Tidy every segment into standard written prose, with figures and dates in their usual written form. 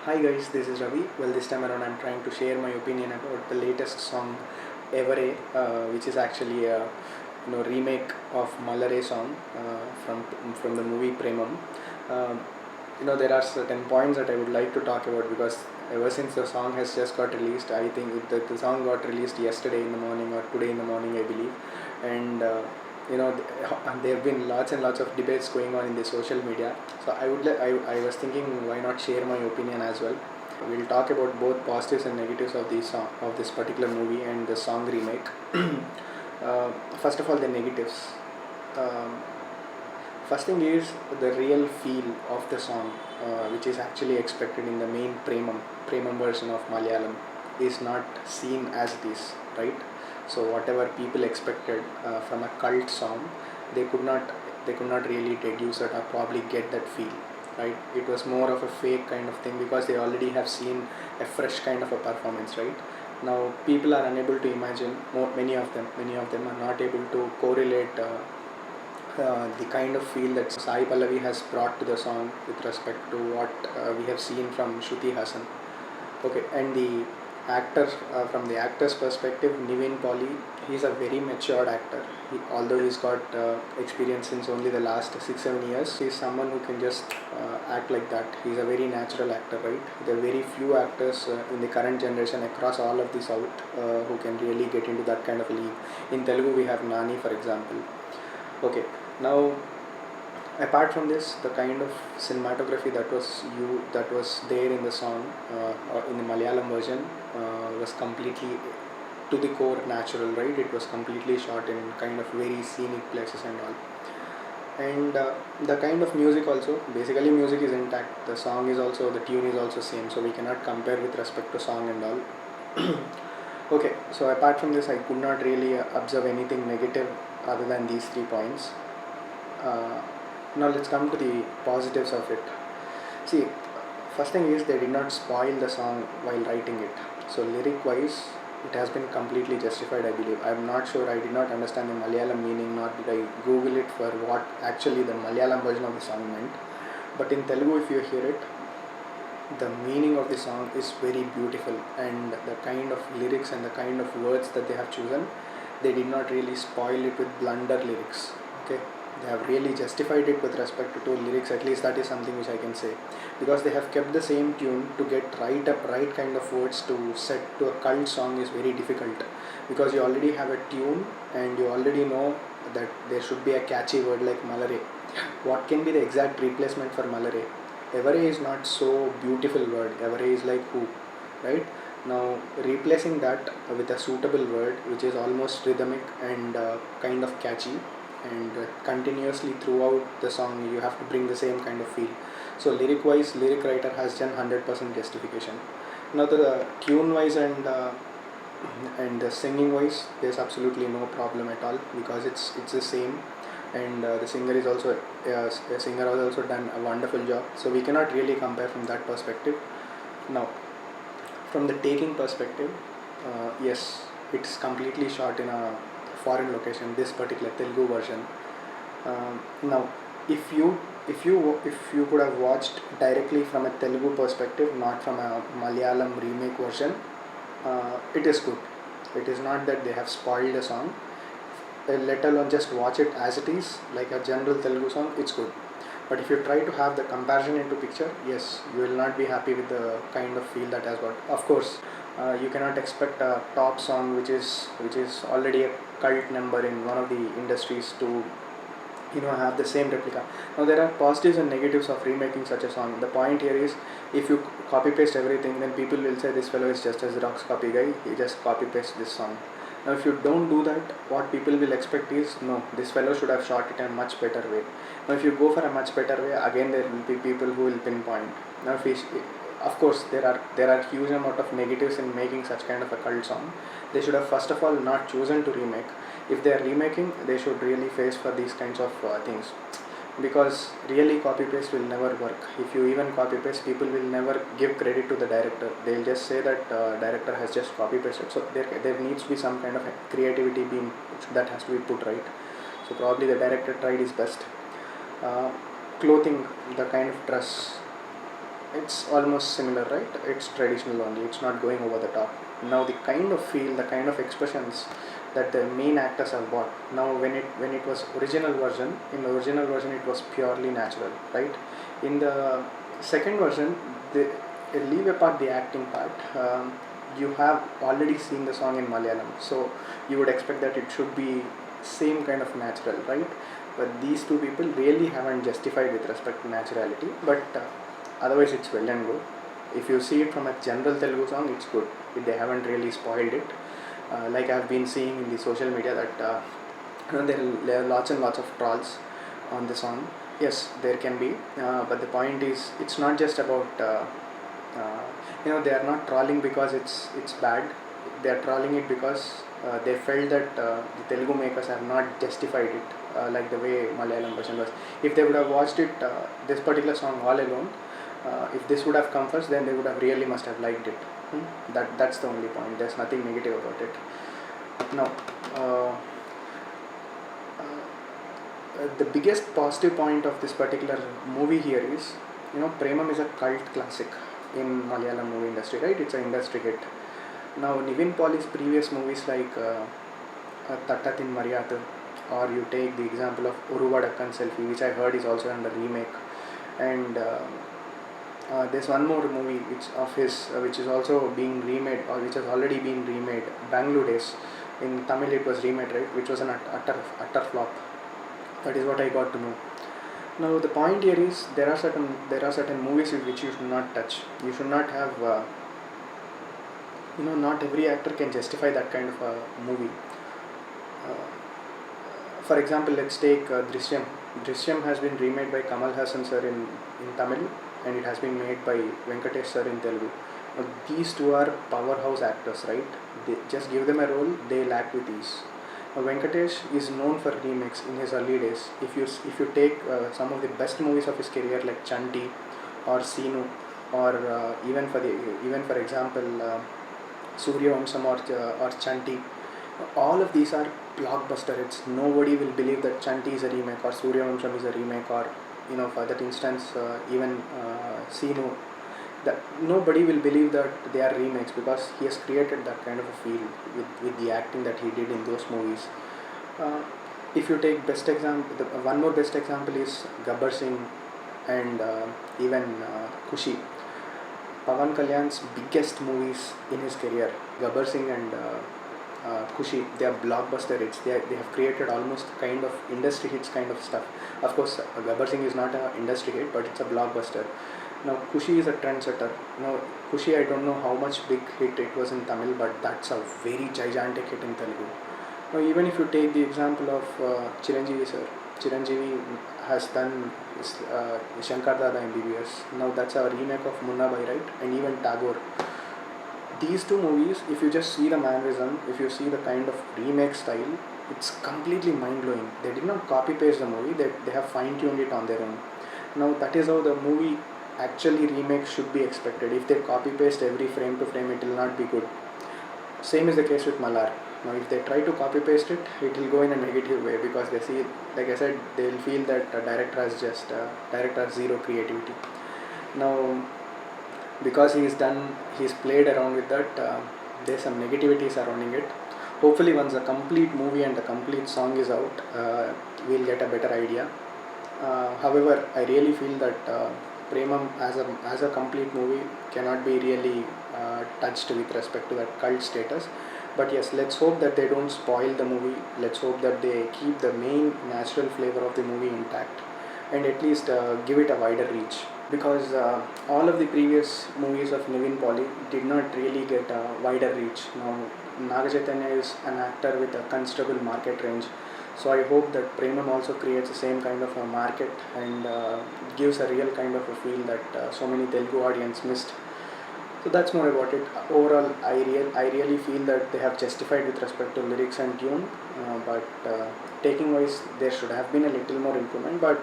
Hi guys, this is Ravi. Well, this time around I'm trying to share my opinion about the latest song Evare, which is actually a remake of Malare song from the movie Premam. Um there are certain points that I would like to talk about because ever since the song has just got released, I think the song got released yesterday in the morning or today in the morning, I believe, and there have been lots and lots of debates going on in the social media. So I was thinking, why not share my opinion as well. We'll talk about both positives and negatives of this particular movie and the song remake. First of all, the negatives. Um, First thing is the real feel of the song, which is actually expected in the main Premam version of Malayalam, is not seen as it is, right? So whatever people expected from a cult song, they could not they could not really deduce it or probably get that feel, right? It was more of a fake kind of thing because they already have seen a fresh kind of a performance, right? Now people are unable to imagine. Many of them are not able to correlate. The kind of feel that Sai Pallavi has brought to the song with respect to what we have seen from Shruti Hassan. Okay, and from the actor's perspective, Niveen Pauly, he's a very matured actor. Although he's got experience since only the last 6-7 years, he's someone who can just act like that. He's a very natural actor, right? There are very few actors in the current generation across all of the South who can really get into that kind of a league. In Telugu, we have Nani, for example. Okay, now apart from this, the kind of cinematography that was there in the song or in the Malayalam version was completely to the core natural, right? It was completely shot in kind of very scenic places and all. And the kind of music also, basically music is intact. The song is also, the tune is also same, so we cannot compare with respect to song and all. Okay, so apart from this, I could not really observe anything negative other than these 3 points. Uh, Now let's come to the positives of it. See, first thing is they did not spoil the song while writing it. So lyric wise, it has been completely justified, I believe. I'm not sure, I did not understand the Malayalam meaning, nor did I Google it for what actually the Malayalam version of the song meant. But in Telugu, if you hear it, the meaning of the song is very beautiful, and the kind of lyrics and the kind of words that they have chosen, they did not really spoil it with blunder lyrics. Okay, they have really justified it with respect to lyrics. At least that is something which I can say, because they have kept the same tune. To get right kind of words to set to a cult song is very difficult, because you already have a tune and you already know that there should be a catchy word like Malare. What can be the exact replacement for Malare? Evare is not so beautiful word. Evare is like who, right? Now replacing that with a suitable word which is almost rhythmic and kind of catchy, and continuously throughout the song you have to bring the same kind of feel. So lyric wise, lyric writer has done 100% justification. Now the tune wise and the singing wise, there's absolutely no problem at all, because it's the same, and the singer has also done a wonderful job. So we cannot really compare from that perspective. Now, from the taking perspective, yes, it's completely shot in a foreign location. This particular Telugu version. Now, if you if you could have watched directly from a Telugu perspective, not from a Malayalam remake version, it is good. It is not that they have spoiled the song. Let alone just watch it as it is, like a general Telugu song, it's good. But if you try to have the comparison into picture, yes, you will not be happy with the kind of feel that has got. Of course, you cannot expect a top song which is already a cult number in one of the industries to have the same replica. Now there are positives and negatives of remaking such a song. The point here is, if you copy paste everything, then people will say this fellow is just a Xerox copy guy, he just copy paste this song. Now if you don't do that, what people will expect is, no, this fellow should have shot it in a much better way. Now if you go for a much better way, again there will be people who will pinpoint. Now of course there are huge amount of negatives in making such kind of a cult song. They should have first of all not chosen to remake. If they are remaking, they should really face for these kinds of things, because really copy paste will never work. If you even copy paste, people will never give credit to the director. They'll just say that director has just copy pasted. So there needs to be some kind of creativity being that has to be put, right. So probably the director tried his best. uh, Clothing, the kind of dress, it's almost similar, right? It's traditional only, it's not going over the top. Now the kind of feel, the kind of expressions that the main actors have brought. Now when it was original version, in the original version it was purely natural, right? In the second version, they leave apart the acting part. You have already seen the song in Malayalam, so you would expect that it should be same kind of natural, right? But these two people really haven't justified with respect to naturality, but otherwise it's well and good. If you see it from a general Telugu song, it's good. They haven't really spoiled it. Like I've been seeing in the social media that there are lots and lots of trolls on the song. Yes, there can be, but the point is, it's not just about uh, they are not trolling because it's bad. They are trolling it because they felt that the Telugu makers have not justified it like the way Malayalam version was. If they would have watched it, this particular song all alone, if this would have come first, then they would have really must have liked it. That's the only point. There's nothing negative about it. Now, uh, the biggest positive point of this particular movie here is, Premam is a cult classic in Malayalam movie industry, right? It's an industry hit. Now, Nivin Pauli's previous movies like Tattatin Mariyathu, or you take the example of Uruvadakkan Selfie, which I heard is also under remake, and there's one more movie which of his which is also being remade, or which has already been remade, Bangalore Days. In Tamil it was remade, right? Which was an utter flop. That is what I got to know. Now the point here is, there are certain movies which you should not touch. You should not have not every actor can justify that kind of a movie. Uh, for example, let's take Drishyam. Drishyam has been remade by Kamal Hassan sir in Tamil, and it has been made by Venkatesh sir in Telugu. Now, these two are powerhouse actors, right? They just give them a role, they'll act with ease. Now, Venkatesh is known for remakes in his early days. If you take some of the best movies of his career like Chanti or Seenu, or even for example Surya Vamsam or Chanti, all of these are blockbuster hits. Nobody will believe that Chanti is a remake or Surya Vamsam is a remake, or for that instance even Seenu. That nobody will believe that they are remakes, because he has created that kind of a feel with the acting that he did in those movies. Uh, if you take best example, one more best example is Gabbar Singh, and even Kushi. Pawan Kalyan's biggest movies in his career, Gabbar Singh and Kushi, they are blockbuster hits. They have created almost kind of industry hits kind of stuff. Of course, Gabbar Singh is not an industry hit, but it's a blockbuster. Now, Kushi is a trendsetter. Now, Kushi, I don't know how much big hit it was in Tamil, but that's a very gigantic hit in Telugu. Now, even if you take the example of Chiranjeevi sir, Chiranjeevi has done Shankar Dada MBBS. Now, that's a remake of Munna Bhai, right? And even Tagore. These two movies, if you just see the mannerism, if you see the kind of remake style, it's completely mind blowing. They did not copy paste the movie, they have fine tuned it on their own. Now, that is how the movie actually remake should be expected. If they copy paste every frame to frame, it will not be good. Same is the case with Malar. Now, if they try to copy paste it, it will go in a negative way, because they see, like I said, they will feel that director has zero creativity. Now, because he's played around with that, there's some negativity surrounding it. Hopefully, once the complete movie and the complete song is out, we'll get a better idea. However, I really feel that Premam as a complete movie cannot be really touched with respect to that cult status. But yes, let's hope that they don't spoil the movie. Let's hope that they keep the main natural flavor of the movie intact, and at least give it a wider reach. Because all of the previous movies of Nivin Pauly did not really get a wider reach. Now, Naga Chaitanya is an actor with a considerable market range, so I hope that Premam also creates the same kind of a market, and gives a real kind of a feel that so many Telugu audience missed. So that's more about it. Overall, I really feel that they have justified with respect to lyrics and tune, but taking wise, there should have been a little more improvement. But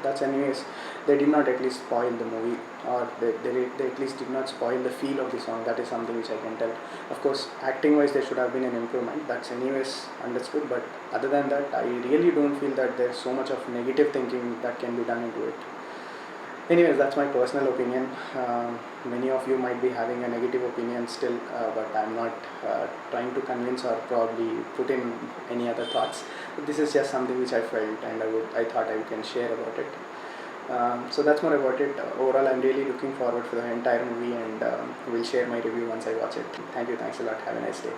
that's anyways. They did not at least spoil the movie, or they at least did not spoil the feel of the song. That is something which I can tell. Of course, acting wise, there should have been an improvement. That's anyways understood. But other than that, I really don't feel that there's so much of negative thinking that can be done into it. Anyways, that's my personal opinion. Many of you might be having a negative opinion still, but I'm not trying to convince or probably put in any other thoughts. But this is just something which I felt, and I thought I can share about it. So that's more about it. Overall, I'm really looking forward for the entire movie, and will share my review once I watch it. Thank you. Thanks a lot. Have a nice day.